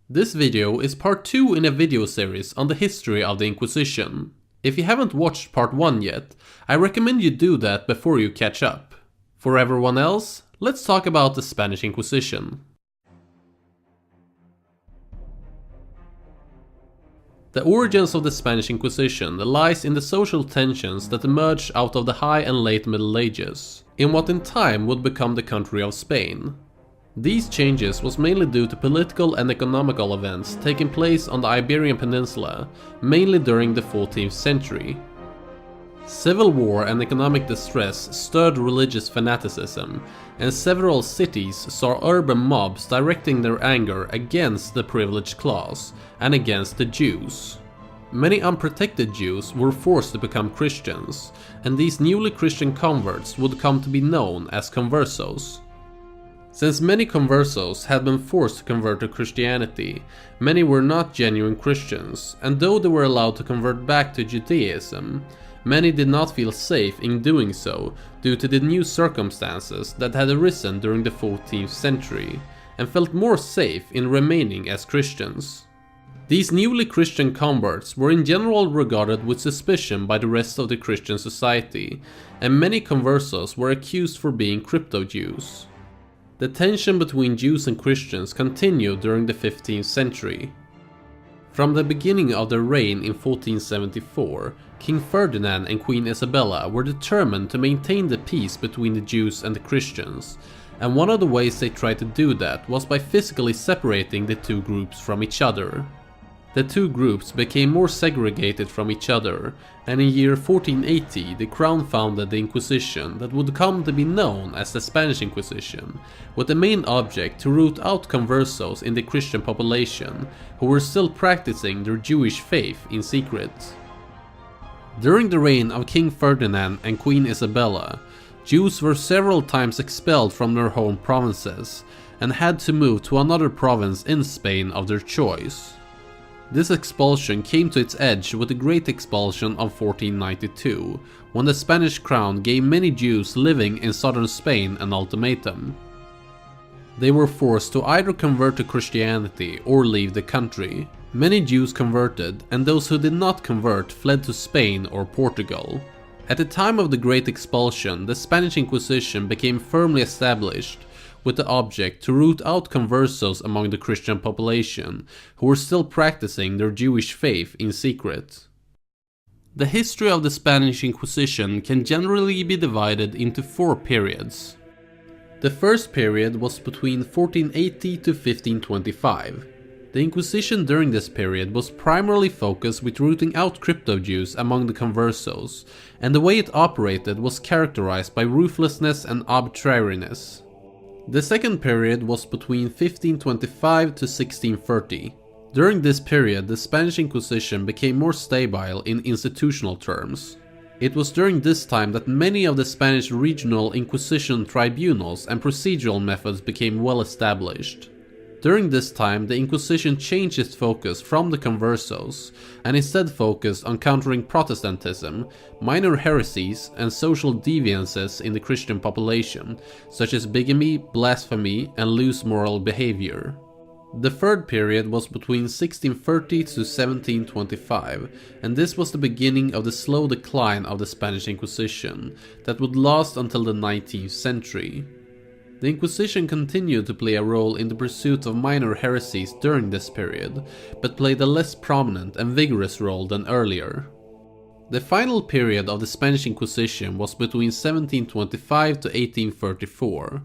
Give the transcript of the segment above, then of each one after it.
This video is part 2 in a video series on the history of the Inquisition. If you haven't watched part 1 yet, I recommend you do that before you catch up. For everyone else, let's talk about the Spanish Inquisition. The origins of the Spanish Inquisition lies in the social tensions that emerged out of the High and Late Middle Ages, in what in time would become the country of Spain. These changes was mainly due to political and economical events taking place on the Iberian Peninsula, mainly during the 14th century. Civil war and economic distress stirred religious fanaticism, and several cities saw urban mobs directing their anger against the privileged class and against the Jews. Many unprotected Jews were forced to become Christians, and these newly Christian converts would come to be known as conversos. Since many conversos had been forced to convert to Christianity, many were not genuine Christians, and though they were allowed to convert back to Judaism, many did not feel safe in doing so due to the new circumstances that had arisen during the 14th century, and felt more safe in remaining as Christians. These newly Christian converts were in general regarded with suspicion by the rest of the Christian society, and many conversos were accused for being crypto-Jews. The tension between Jews and Christians continued during the 15th century. From the beginning of their reign in 1474, King Ferdinand and Queen Isabella were determined to maintain the peace between the Jews and the Christians, and one of the ways they tried to do that was by physically separating the two groups from each other. The two groups became more segregated from each other, and in year 1480 the crown founded the Inquisition that would come to be known as the Spanish Inquisition, with the main object to root out conversos in the Christian population who were still practicing their Jewish faith in secret. During the reign of King Ferdinand and Queen Isabella, Jews were several times expelled from their home provinces and had to move to another province in Spain of their choice. This expulsion came to its edge with the Great Expulsion of 1492, when the Spanish crown gave many Jews living in southern Spain an ultimatum. They were forced to either convert to Christianity or leave the country. Many Jews converted, and those who did not convert fled to Spain or Portugal. At the time of the Great Expulsion, the Spanish Inquisition became firmly established, with the object to root out conversos among the Christian population who were still practicing their Jewish faith in secret. The history of the Spanish Inquisition can generally be divided into 4 periods. The first period was between 1480 to 1525. The Inquisition during this period was primarily focused with rooting out crypto-Jews among the conversos, and the way it operated was characterized by ruthlessness and arbitrariness. The second period was between 1525 to 1630. During this period, the Spanish Inquisition became more stable in institutional terms. It was during this time that many of the Spanish regional Inquisition tribunals and procedural methods became well established. During this time, the Inquisition changed its focus from the conversos, and instead focused on countering Protestantism, minor heresies, and social deviances in the Christian population, such as bigamy, blasphemy, and loose moral behavior. The third period was between 1630 to 1725, and this was the beginning of the slow decline of the Spanish Inquisition, that would last until the 19th century. The Inquisition continued to play a role in the pursuit of minor heresies during this period, but played a less prominent and vigorous role than earlier. The final period of the Spanish Inquisition was between 1725 to 1834.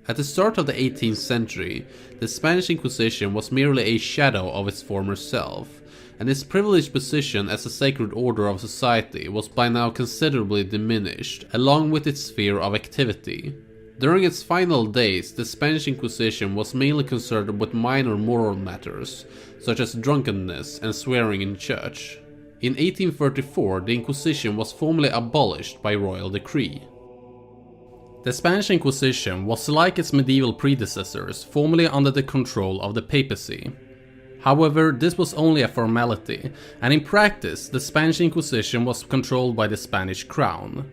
At the start of the 18th century, the Spanish Inquisition was merely a shadow of its former self, and its privileged position as a sacred order of society was by now considerably diminished, along with its sphere of activity. During its final days, the Spanish Inquisition was mainly concerned with minor moral matters, such as drunkenness and swearing in church. In 1834, the Inquisition was formally abolished by royal decree. The Spanish Inquisition was, like its medieval predecessors, formally under the control of the papacy. However, this was only a formality, and in practice, the Spanish Inquisition was controlled by the Spanish crown.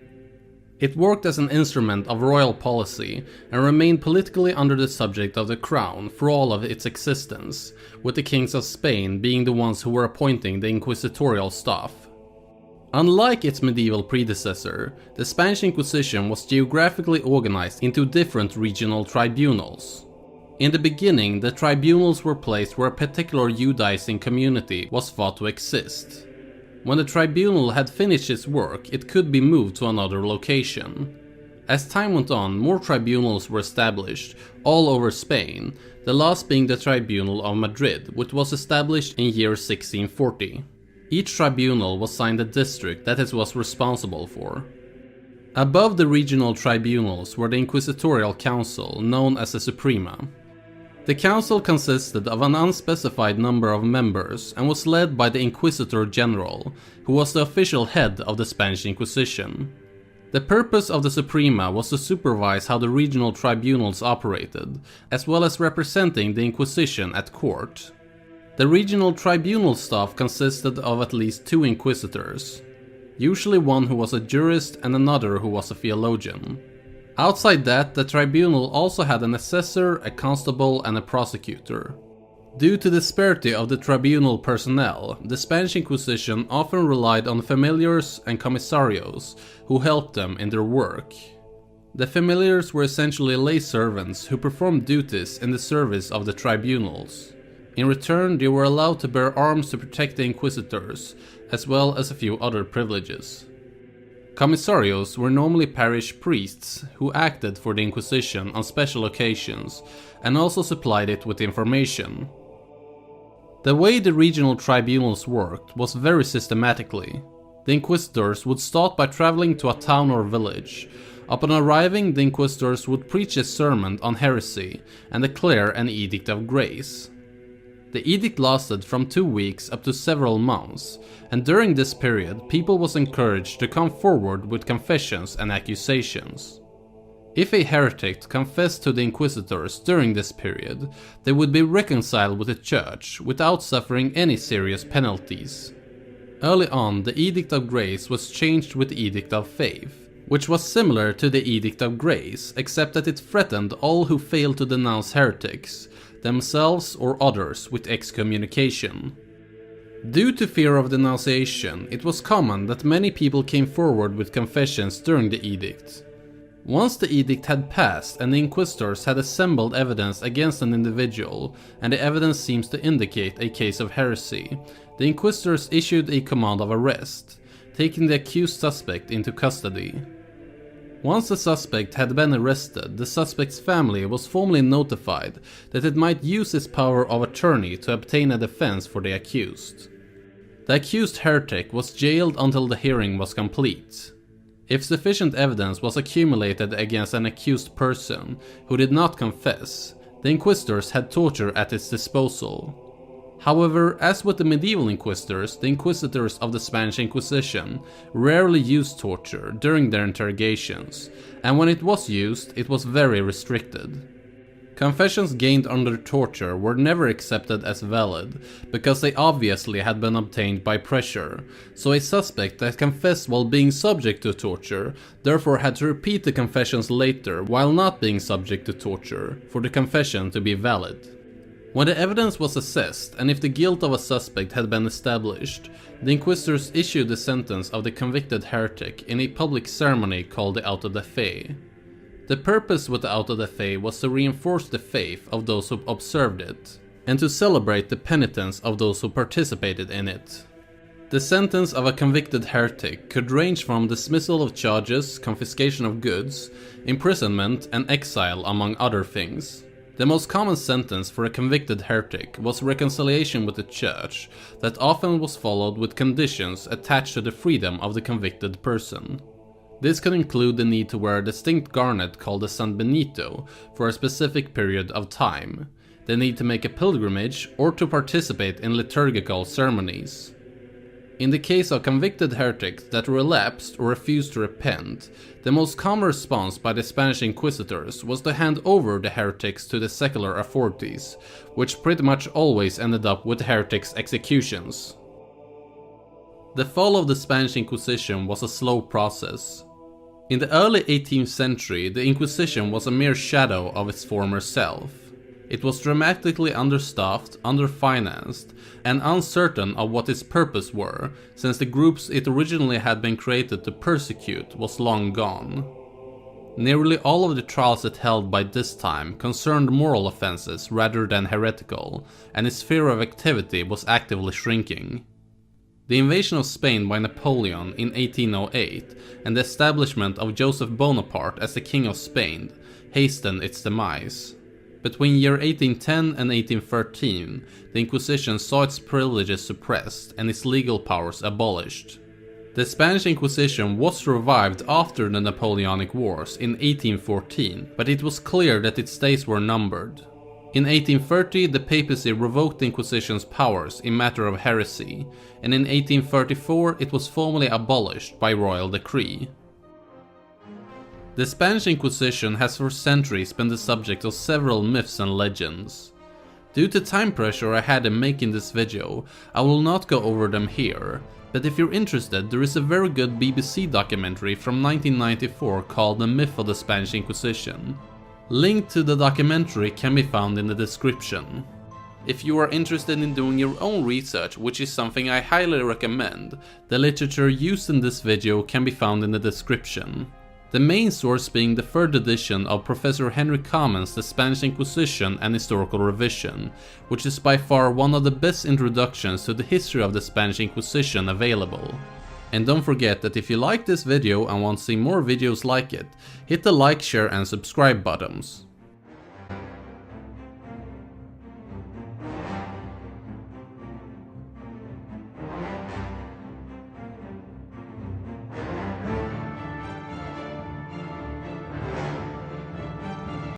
It worked as an instrument of royal policy and remained politically under the subject of the crown for all of its existence, with the kings of Spain being the ones who were appointing the inquisitorial staff. Unlike its medieval predecessor, the Spanish Inquisition was geographically organized into different regional tribunals. In the beginning, the tribunals were placed where a particular Judaizing community was thought to exist. When the tribunal had finished its work, it could be moved to another location. As time went on, more tribunals were established all over Spain, the last being the Tribunal of Madrid, which was established in year 1640. Each tribunal was assigned a district that it was responsible for. Above the regional tribunals were the Inquisitorial Council, known as the Suprema. The council consisted of an unspecified number of members and was led by the Inquisitor General, who was the official head of the Spanish Inquisition. The purpose of the Suprema was to supervise how the regional tribunals operated, as well as representing the Inquisition at court. The regional tribunal staff consisted of at least 2 inquisitors, usually one who was a jurist and another who was a theologian. Outside that, the tribunal also had an assessor, a constable, and a prosecutor. Due to the disparity of the tribunal personnel, the Spanish Inquisition often relied on familiars and commissarios who helped them in their work. The familiars were essentially lay servants who performed duties in the service of the tribunals. In return, they were allowed to bear arms to protect the inquisitors, as well as a few other privileges. Commissarios were normally parish priests who acted for the Inquisition on special occasions and also supplied it with information. The way the regional tribunals worked was very systematically. The inquisitors would start by traveling to a town or village. Upon arriving, the inquisitors would preach a sermon on heresy and declare an edict of grace. The edict lasted from 2 weeks up to several months, and during this period, people was encouraged to come forward with confessions and accusations. If a heretic confessed to the inquisitors during this period, they would be reconciled with the church without suffering any serious penalties. Early on, the Edict of Grace was changed with the Edict of Faith, which was similar to the Edict of Grace, except that it threatened all who failed to denounce heretics, themselves or others, with excommunication. Due to fear of denunciation, it was common that many people came forward with confessions during the edict. Once the edict had passed and the inquisitors had assembled evidence against an individual, and the evidence seems to indicate a case of heresy, the inquisitors issued a command of arrest, taking the accused suspect into custody. Once the suspect had been arrested, the suspect's family was formally notified that it might use its power of attorney to obtain a defense for the accused. The accused heretic was jailed until the hearing was complete. If sufficient evidence was accumulated against an accused person who did not confess, the inquisitors had torture at its disposal. However, as with the medieval inquisitors, the inquisitors of the Spanish Inquisition rarely used torture during their interrogations, and when it was used, it was very restricted. Confessions gained under torture were never accepted as valid, because they obviously had been obtained by pressure, so a suspect that confessed while being subject to torture therefore had to repeat the confessions later while not being subject to torture for the confession to be valid. When the evidence was assessed, and if the guilt of a suspect had been established, the inquisitors issued the sentence of the convicted heretic in a public ceremony called the auto de fe. The purpose with the auto de fe was to reinforce the faith of those who observed it, and to celebrate the penitence of those who participated in it. The sentence of a convicted heretic could range from dismissal of charges, confiscation of goods, imprisonment, and exile, among other things. The most common sentence for a convicted heretic was reconciliation with the church, that often was followed with conditions attached to the freedom of the convicted person. This could include the need to wear a distinct garnet called the San Benito for a specific period of time, the need to make a pilgrimage, or to participate in liturgical ceremonies. In the case of convicted heretics that relapsed or refused to repent, the most common response by the Spanish inquisitors was to hand over the heretics to the secular authorities, which pretty much always ended up with the heretics' executions. The fall of the Spanish Inquisition was a slow process. In the early 18th century, the Inquisition was a mere shadow of its former self. It was dramatically understaffed, underfinanced, and uncertain of what its purpose were, since the groups it originally had been created to persecute was long gone. Nearly all of the trials it held by this time concerned moral offenses rather than heretical, and its sphere of activity was actively shrinking. The invasion of Spain by Napoleon in 1808 and the establishment of Joseph Bonaparte as the King of Spain hastened its demise. Between year 1810 and 1813, the Inquisition saw its privileges suppressed and its legal powers abolished. The Spanish Inquisition was revived after the Napoleonic Wars in 1814, but it was clear that its days were numbered. In 1830, the papacy revoked the Inquisition's powers in matter of heresy, and in 1834 it was formally abolished by royal decree. The Spanish Inquisition has for centuries been the subject of several myths and legends. Due to time pressure I had in making this video, I will not go over them here, but if you're interested, there is a very good BBC documentary from 1994 called The Myth of the Spanish Inquisition. Link to the documentary can be found in the description. If you are interested in doing your own research, which is something I highly recommend, the literature used in this video can be found in the description. The main source being the third edition of Professor Henry Common's The Spanish Inquisition and Historical Revision, which is by far one of the best introductions to the history of the Spanish Inquisition available. And don't forget that if you like this video and want to see more videos like it, hit the like, share and subscribe buttons.